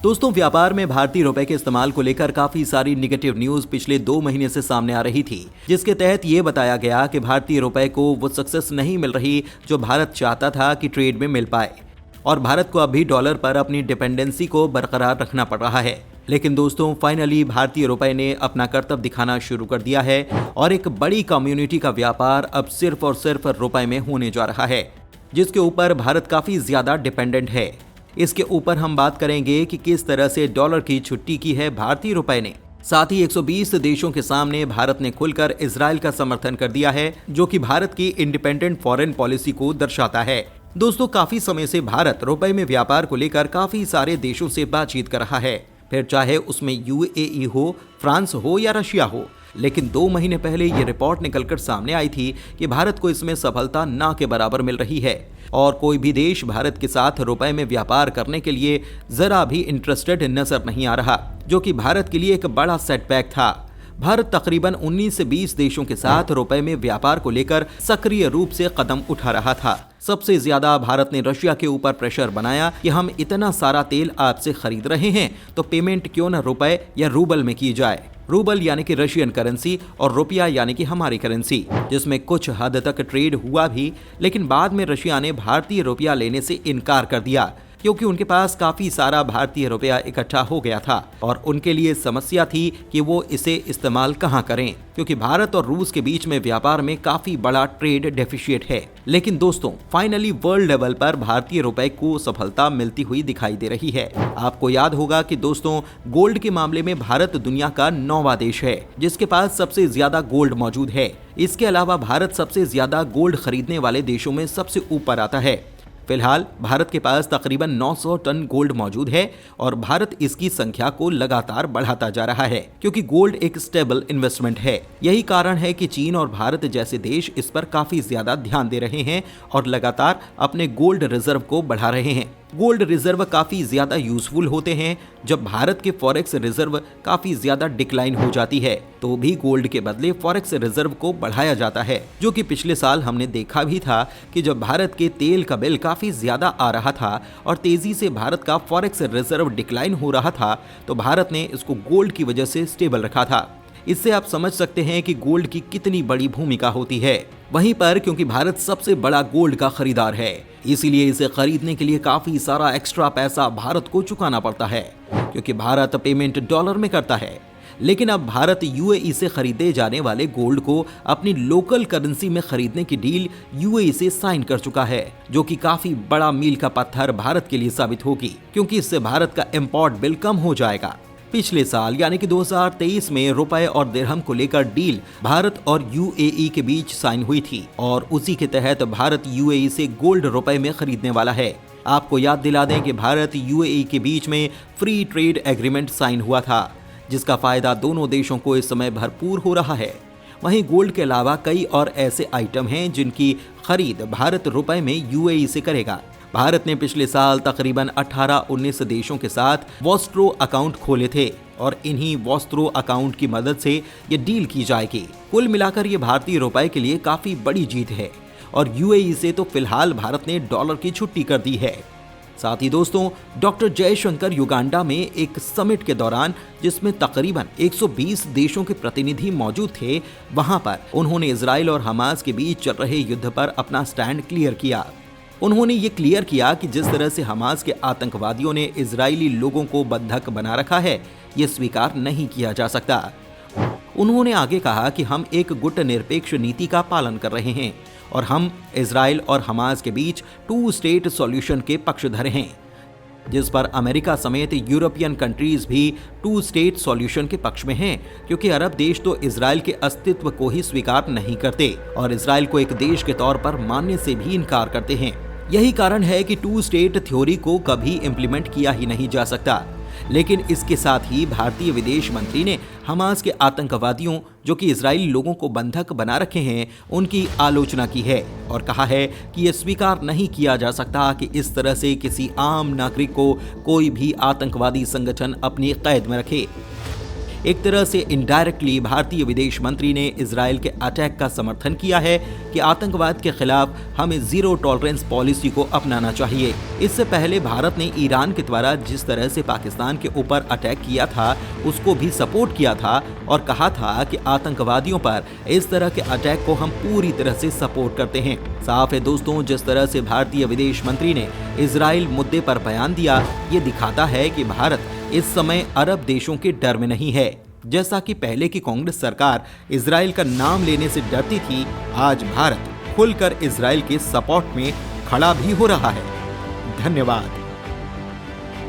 दोस्तों, व्यापार में भारतीय रुपए के इस्तेमाल को लेकर काफी सारी निगेटिव न्यूज पिछले 2 महीने से सामने आ रही थी, जिसके तहत ये बताया गया कि भारतीय रुपए को वो सक्सेस नहीं मिल रही जो भारत चाहता था कि ट्रेड में मिल पाए, और भारत को अभी डॉलर पर अपनी डिपेंडेंसी को बरकरार रखना पड़ रहा है। लेकिन दोस्तों, फाइनली भारतीय रुपए ने अपना करतब दिखाना शुरू कर दिया है और एक बड़ी कम्युनिटी का व्यापार अब सिर्फ और सिर्फ रुपए में होने जा रहा है, जिसके ऊपर भारत काफी ज्यादा डिपेंडेंट है। इसके ऊपर हम बात करेंगे कि किस तरह से डॉलर की छुट्टी की है भारतीय रुपए ने। साथ ही 120 देशों के सामने भारत ने खुलकर इजराइल का समर्थन कर दिया है, जो कि भारत की इंडिपेंडेंट फॉरेन पॉलिसी को दर्शाता है। दोस्तों, काफी समय से भारत रुपए में व्यापार को लेकर काफी सारे देशों से बातचीत कर रहा है, फिर चाहे उसमें यूएई हो, फ्रांस हो या रशिया हो। लेकिन 2 महीने पहले ये रिपोर्ट निकलकर सामने आई थी कि भारत को इसमें सफलता ना के बराबर मिल रही है और कोई भी देश भारत के साथ रुपए में व्यापार करने के लिए जरा भी इंटरेस्टेड नजर नहीं आ रहा, जो कि भारत के लिए एक बड़ा सेटबैक था। भारत तकरीबन 19 से 20 देशों के साथ रुपए में व्यापार को लेकर सक्रिय रूप से कदम उठा रहा था। सबसे ज्यादा भारत ने रशिया के ऊपर प्रेशर बनाया कि हम इतना सारा तेल आपसे खरीद रहे हैं तो पेमेंट क्यों न रुपए या रूबल में की जाए। रूबल यानी कि रशियन करेंसी और रुपया यानी कि हमारी करेंसी, जिसमें कुछ हद तक ट्रेड हुआ भी, लेकिन बाद में रशिया ने भारतीय रुपया लेने से इनकार कर दिया क्योंकि उनके पास काफी सारा भारतीय रुपया इकट्ठा हो गया था और उनके लिए समस्या थी कि वो इसे इस्तेमाल कहां करें, क्योंकि भारत और रूस के बीच में व्यापार में काफी बड़ा ट्रेड डेफिशिएट है। लेकिन दोस्तों, फाइनली वर्ल्ड लेवल पर भारतीय रुपए को सफलता मिलती हुई दिखाई दे रही है। आपको याद होगा कि दोस्तों, गोल्ड के मामले में भारत दुनिया का 9वां देश है जिसके पास सबसे ज्यादा गोल्ड मौजूद है। इसके अलावा भारत सबसे ज्यादा गोल्ड खरीदने वाले देशों में सबसे ऊपर आता है। फिलहाल भारत के पास तकरीबन 900 टन गोल्ड मौजूद है और भारत इसकी संख्या को लगातार बढ़ाता जा रहा है क्योंकि गोल्ड एक स्टेबल इन्वेस्टमेंट है। यही कारण है कि चीन और भारत जैसे देश इस पर काफी ज्यादा ध्यान दे रहे हैं और लगातार अपने गोल्ड रिजर्व को बढ़ा रहे हैं। गोल्ड रिजर्व काफी ज्यादा यूजफुल होते हैं जब भारत के फॉरेक्स रिजर्व काफी ज्यादा डिक्लाइन हो जाती है, तो भी गोल्ड के बदले फॉरेक्स रिजर्व को बढ़ाया जाता है, जो कि पिछले साल हमने देखा भी था कि जब भारत के तेल का बिल काफी ज्यादा आ रहा था और तेजी से भारत का फॉरेक्स रिजर्व डिक्लाइन हो रहा था, तो भारत ने इसको गोल्ड की वजह से स्टेबल रखा था। इससे आप समझ सकते हैं कि गोल्ड की कितनी बड़ी भूमिका होती है। वहीं पर क्योंकि भारत सबसे बड़ा गोल्ड का खरीदार है, इसीलिए इसे खरीदने के लिए काफी सारा एक्स्ट्रा पैसा भारत को चुकाना पड़ता है, क्योंकि भारत पेमेंट डॉलर में करता है। लेकिन अब भारत यूएई से खरीदे जाने वाले गोल्ड को अपनी लोकल करेंसी में खरीदने की डील यूएई से साइन कर चुका है, जो कि काफी बड़ा मील का पत्थर भारत के लिए साबित होगी, क्योंकि इससे भारत का इंपोर्ट बिल कम हो जाएगा। पिछले साल यानी कि 2023 में रुपए और दिरहम को लेकर डील भारत और यूएई के बीच साइन हुई थी और उसी के तहत भारत यूएई से गोल्ड रुपए में खरीदने वाला है। आपको याद दिला दें कि भारत यूएई के बीच में फ्री ट्रेड एग्रीमेंट साइन हुआ था, जिसका फायदा दोनों देशों को इस समय भरपूर हो रहा है। वहीं गोल्ड के अलावा कई और ऐसे आइटम हैं जिनकी खरीद भारत रुपए में यूएई से करेगा। भारत ने पिछले साल तकरीबन 18-19 देशों के साथ वॉस्ट्रो अकाउंट खोले थे और इन्हीं वॉस्ट्रो अकाउंट की मदद से ये डील की जाएगी। कुल मिलाकर ये भारतीय रुपए के लिए काफी बड़ी जीत है और यूएई से तो फिलहाल भारत ने डॉलर की छुट्टी कर दी है। साथ ही दोस्तों, डॉक्टर जयशंकर युगांडा में एक समिट के दौरान, जिसमें तकरीबन 120 देशों के प्रतिनिधि मौजूद थे, वहां पर उन्होंने इजराइल और हमास के बीच चल रहे युद्ध पर अपना स्टैंड क्लियर किया। उन्होंने ये क्लियर किया कि जिस तरह से हमास के आतंकवादियों ने इजरायली लोगों को बंधक बना रखा है, ये स्वीकार नहीं किया जा सकता। उन्होंने आगे कहा कि हम एक गुटनिरपेक्ष नीति का पालन कर रहे हैं और हम इजराइल और हमास के बीच 2 स्टेट सॉल्यूशन के पक्षधर हैं, जिस पर अमेरिका समेत यूरोपियन कंट्रीज भी 2 स्टेट सॉल्यूशन के पक्ष में हैं, क्योंकि अरब देश तो इजराइल के अस्तित्व को ही स्वीकार नहीं करते और इजराइल को एक देश के तौर पर मानने से भी इनकार करते हैं। यही कारण है कि 2 स्टेट थ्योरी को कभी इम्प्लीमेंट किया ही नहीं जा सकता। लेकिन इसके साथ ही भारतीय विदेश मंत्री ने हमास के आतंकवादियों, जो कि इजरायली लोगों को बंधक बना रखे हैं, उनकी आलोचना की है और कहा है कि यह स्वीकार नहीं किया जा सकता कि इस तरह से किसी आम नागरिक को कोई भी आतंकवादी संगठन अपनी कैद में रखे। एक तरह से इनडायरेक्टली भारतीय विदेश मंत्री ने इजराइल के अटैक का समर्थन किया है कि आतंकवाद के खिलाफ हमें जीरो टॉलरेंस पॉलिसी को अपनाना चाहिए। इससे पहले भारत ने ईरान के द्वारा जिस तरह से पाकिस्तान के ऊपर अटैक किया था उसको भी सपोर्ट किया था और कहा था कि आतंकवादियों पर इस तरह के अटैक को हम पूरी तरह से सपोर्ट करते हैं। साफ है दोस्तों, जिस तरह से भारतीय विदेश मंत्री ने इजराइल मुद्दे पर बयान दिया, ये दिखाता है कि भारत इस समय अरब देशों के डर में नहीं है। जैसा कि पहले की कांग्रेस सरकार इजराइल का नाम लेने से डरती थी, आज भारत खुलकर इजराइल के सपोर्ट में खड़ा भी हो रहा है। धन्यवाद।